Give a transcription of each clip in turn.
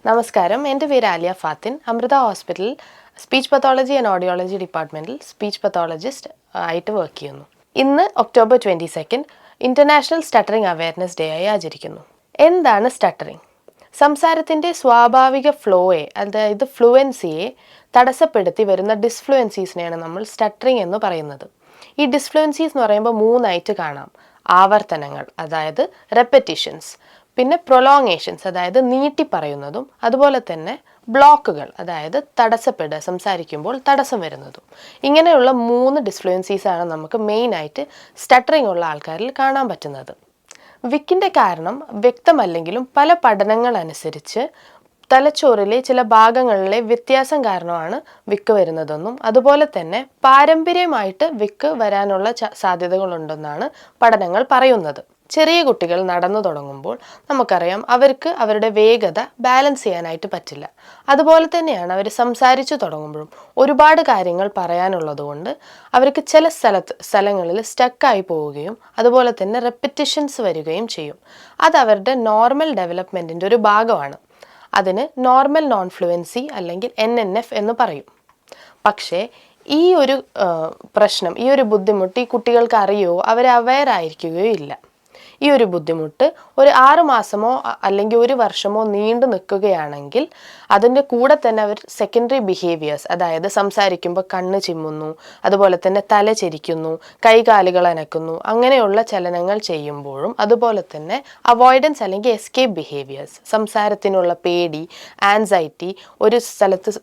നമസ്കാരം, എൻ്റെ പേര് Aliya Fathin. Amrita hospital speech pathology and audiology ഡിപ്പാർട്ട്മെൻറ്റിൽ സ്പീച്ച് പത്തോളജിസ്റ്റ് ആയിട്ട് വർക്ക് ചെയ്യുന്നു. ഇന്ന് October 22 international stuttering awareness day ആയി ആചരിക്കുന്നു. എന്താണ് സ്റ്റട്ടറിംഗ്? സംസാരത്തിൻ്റെ സ്വാഭാവിക ഫ്ലോയെ, അതായത് ഫ്ലുവൻസിയെ തടസ്സപ്പെടുത്തി വരുന്ന ഡിസ്ഫ്ലുവൻസീസിനെയാണ് നമ്മൾ സ്റ്റട്ടറിംഗ് എന്ന് പറയുന്നത്. ഈ ഡിസ്ഫ്ലുവൻസീസ് എന്ന് പറയുമ്പോൾ മൂന്നായിട്ട് കാണാം. ആവർത്തനങ്ങൾ, അതായത് റെപ്പറ്റീഷൻസ്, പിന്നെ പ്രൊലോങ്ങേഷൻസ്, അതായത് നീട്ടി പറയുന്നതും, അതുപോലെ തന്നെ ബ്ലോക്കുകൾ, അതായത് തടസ്സപ്പെടുക, സംസാരിക്കുമ്പോൾ തടസ്സം വരുന്നതും. ഇങ്ങനെയുള്ള 3 ഡിസ്ഫ്ലുവൻസീസാണ് നമുക്ക് മെയിനായിട്ട് സ്റ്റട്ടറിംഗ് ഉള്ള ആൾക്കാരിൽ കാണാൻ പറ്റുന്നത്. വിക്കിൻ്റെ കാരണം വ്യക്തമല്ലെങ്കിലും പല പഠനങ്ങൾ അനുസരിച്ച് തലച്ചോറിലെ ചില ഭാഗങ്ങളിലെ വ്യത്യാസം കാരണമാണ് വിക്ക് വരുന്നതെന്നും അതുപോലെ തന്നെ പാരമ്പര്യമായിട്ട് വിക്ക് വരാനുള്ള സാധ്യതകളുണ്ടെന്നാണ് പഠനങ്ങൾ പറയുന്നത്. ചെറിയ കുട്ടികൾ നടന്നു തുടങ്ങുമ്പോൾ നമുക്കറിയാം അവർക്ക് അവരുടെ വേഗത ബാലൻസ് ചെയ്യാനായിട്ട് പറ്റില്ല. അതുപോലെ തന്നെയാണ് അവർ സംസാരിച്ചു തുടങ്ങുമ്പോഴും ഒരുപാട് കാര്യങ്ങൾ പറയാനുള്ളതുകൊണ്ട് അവർക്ക് ചില സ്ഥലങ്ങളിൽ സ്റ്റക്കായി പോവുകയും അതുപോലെ തന്നെ റെപ്പിറ്റിഷൻസ് വരികയും ചെയ്യും. അത് അവരുടെ നോർമൽ ഡെവലപ്മെൻറ്റിൻ്റെ ഒരു ഭാഗമാണ്. അതിന് നോർമൽ നോൺ ഫ്ലുവൻസി അല്ലെങ്കിൽ NNF എന്ന് പറയും. പക്ഷേ ഈ ഒരു പ്രശ്നം, ഈ ഒരു ബുദ്ധിമുട്ട് ഈ കുട്ടികൾക്ക് അറിയുകയോ അവർ അവെയർ ആയിരിക്കുകയോ ഇല്ല. ഈ ഒരു ബുദ്ധിമുട്ട് ഒരു 6 മാസമോ അല്ലെങ്കിൽ 1 വർഷമോ നീണ്ടു നിൽക്കുകയാണെങ്കിൽ അതിൻ്റെ കൂടെ തന്നെ അവർ സെക്കൻഡറി ബിഹേവിയേഴ്സ്, അതായത് സംസാരിക്കുമ്പോൾ കണ്ണ് ചിമ്മുന്നു, അതുപോലെ തന്നെ തല ചെരിക്കുന്നു, കൈകാലുകൾ അനക്കുന്നു, അങ്ങനെയുള്ള ചലനങ്ങൾ ചെയ്യുമ്പോഴും അതുപോലെ തന്നെ അവോയ്ഡൻസ് അല്ലെങ്കിൽ എസ്കേപ്പ് ബിഹേവിയേഴ്സ്, സംസാരത്തിനുള്ള പേടി, ആൻസൈറ്റി, ഒരു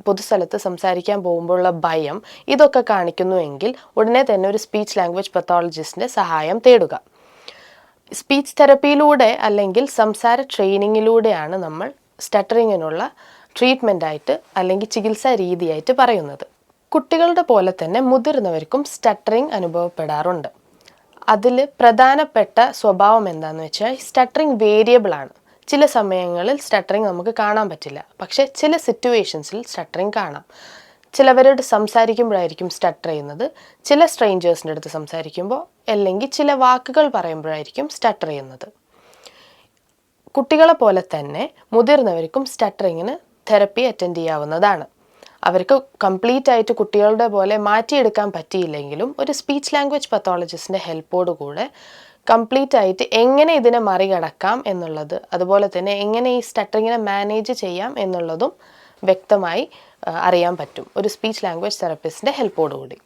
പൊതുസ്ഥലത്ത് സംസാരിക്കാൻ പോകുമ്പോഴുള്ള ഭയം, ഇതൊക്കെ കാണിക്കുന്നുവെങ്കിൽ ഉടനെ തന്നെ ഒരു സ്പീച്ച് ലാംഗ്വേജ് പത്തോളജിസ്റ്റിൻ്റെ സഹായം തേടുക. സ്പീച്ച് തെറപ്പിയിലൂടെ അല്ലെങ്കിൽ സംസാര ട്രെയിനിങ്ങിലൂടെയാണ് നമ്മൾ സ്റ്റട്ടറിങ്ങിനുള്ള ട്രീറ്റ്മെൻറ്റായിട്ട് അല്ലെങ്കിൽ ചികിത്സാ രീതിയായിട്ട് പറയുന്നത്. കുട്ടികളുടെ പോലെ തന്നെ മുതിർന്നവർക്കും സ്റ്റട്ടറിങ് അനുഭവപ്പെടാറുണ്ട്. അതിൽ പ്രധാനപ്പെട്ട സ്വഭാവം എന്താണെന്ന് വെച്ചാൽ സ്റ്റട്ടറിങ് വേരിയബിളാണ്. ചില സമയങ്ങളിൽ സ്റ്റട്ടറിങ് നമുക്ക് കാണാൻ പറ്റില്ല, പക്ഷേ ചില സിറ്റുവേഷൻസിൽ സ്റ്റട്ടറിങ് കാണാം. ചിലവരോട് സംസാരിക്കുമ്പോഴായിരിക്കും സ്റ്റട്ടർ ചെയ്യുന്നത്, ചില സ്ട്രേഞ്ചേഴ്സിൻ്റെ അടുത്ത് സംസാരിക്കുമ്പോൾ, അല്ലെങ്കിൽ ചില വാക്കുകൾ പറയുമ്പോഴായിരിക്കും സ്റ്റട്ടർ ചെയ്യുന്നത്. കുട്ടികളെ പോലെ തന്നെ മുതിർന്നവർക്കും സ്റ്റട്ടറിങ്ങിന് തെറപ്പി അറ്റൻഡ് ചെയ്യാവുന്നതാണ്. അവർക്ക് കംപ്ലീറ്റ് ആയിട്ട് കുട്ടികളുടെ പോലെ മാറ്റിയെടുക്കാൻ പറ്റിയില്ലെങ്കിലും ഒരു സ്പീച്ച് ലാംഗ്വേജ് പത്തോളജിസ്റ്റിൻ്റെ ഹെൽപ്പോടുകൂടെ കംപ്ലീറ്റ് ആയിട്ട് എങ്ങനെ ഇതിനെ മറികടക്കാം എന്നുള്ളത്, അതുപോലെ തന്നെ എങ്ങനെ ഈ സ്റ്റട്ടറിങ്ങിനെ മാനേജ് ചെയ്യാം എന്നുള്ളതും വ്യക്തമായി അറിയാൻ പറ്റും ഒരു സ്പീച്ച് ലാംഗ്വേജ് തെറപ്പിസ്റ്റിൻ്റെ ഹെൽപ്പോടുകൂടി.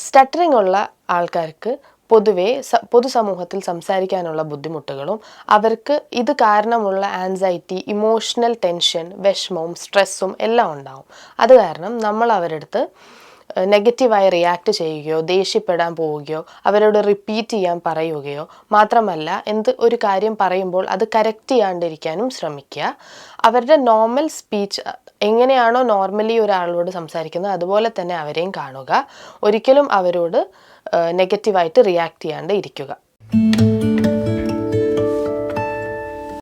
സ്റ്റട്ടറിംഗ് ഉള്ള ആൾക്കാർക്ക് പൊതുവേ പൊതുസമൂഹത്തിൽ സംസാരിക്കാനുള്ള ബുദ്ധിമുട്ടുകളും അവർക്ക് ഇത് കാരണമുള്ള ആൻസൈറ്റി, ഇമോഷണൽ ടെൻഷൻ, വിഷമവും സ്ട്രെസ്സും എല്ലാം ഉണ്ടാവും. അത് കാരണം നമ്മൾ അവരുടെ അടുത്ത് നെഗറ്റീവായി റിയാക്ട് ചെയ്യുകയോ ദേഷ്യപ്പെടാൻ പോവുകയോ അവരോട് റിപ്പീറ്റ് ചെയ്യാൻ പറയുകയോ, മാത്രമല്ല ഒരു കാര്യം പറയുമ്പോൾ അത് കറക്റ്റ് ചെയ്യാണ്ടിരിക്കാനും ശ്രമിക്കുക. അവരുടെ നോർമൽ സ്പീച്ച് എങ്ങനെയാണോ നോർമലി ഒരാളോട് സംസാരിക്കുന്നത് അതുപോലെ തന്നെ അവരെയും കാണുക. ഒരിക്കലും അവരോട് നെഗറ്റീവായിട്ട് റിയാക്ട് ചെയ്യാണ്ട് ഇരിക്കുക.